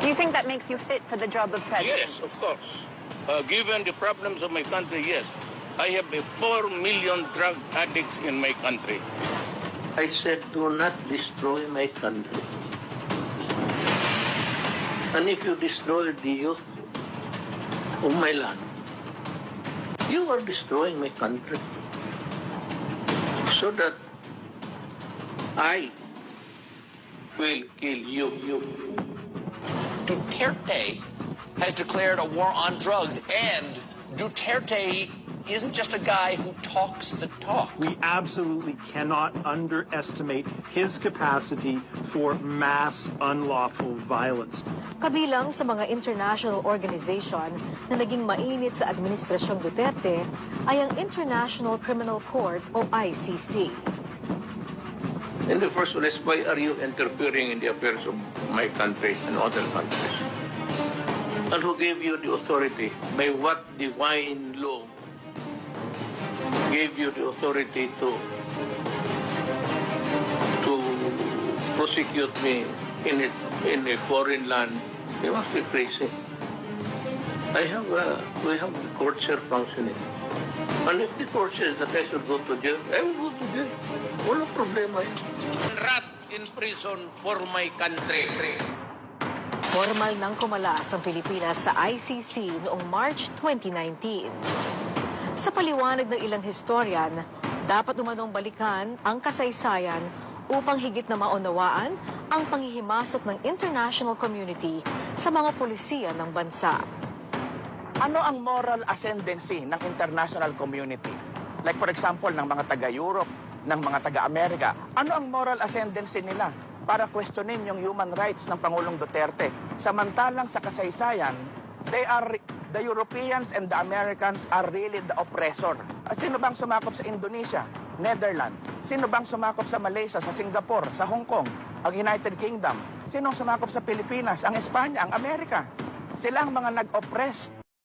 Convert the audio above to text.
you think that makes you fit for the job of president? Yes, of course. Given the problems of my country, yes. I have 4 million drug addicts in my country. I said, do not destroy my country. And if you destroy the youth of my land, you are destroying my country. So that I will kill you. Duterte has declared a war on drugs, and Duterte isn't just a guy who talks the talk. We absolutely cannot underestimate his capacity for mass unlawful violence. Kabilang sa mga international organization na naging mainit sa Administrasyong Duterte ay ang International Criminal Court o ICC. In the first place, why are you interfering in the affairs of my country and other countries? And who gave you the authority? By what divine law gave you the authority to prosecute me in a foreign land? You must be crazy. We have the courts here functioning. And if the court says that I should go to jail, I will go to jail. Walang problema yan. Rat in prison for my country. Formal nang kumalas ang Pilipinas sa ICC noong March 2019. Sa paliwanag ng ilang historian, dapat umanong balikan ang kasaysayan upang higit na maunawaan ang panghihimasok ng international community sa mga pulisiya ng bansa. Ano ang moral ascendancy ng international community? Like for example, ng mga taga-Europe, ng mga taga-Amerika. Ano ang moral ascendancy nila para questionin yung human rights ng Pangulong Duterte? Samantalang sa kasaysayan, the Europeans and the Americans are really the oppressor. Sino bang sumakop sa Indonesia? Netherlands. Sino bang sumakop sa Malaysia, sa Singapore, sa Hong Kong, ang United Kingdom? Sino sumakop sa Pilipinas? Ang Espanya, ang Amerika. Sila ang mga nag-oppress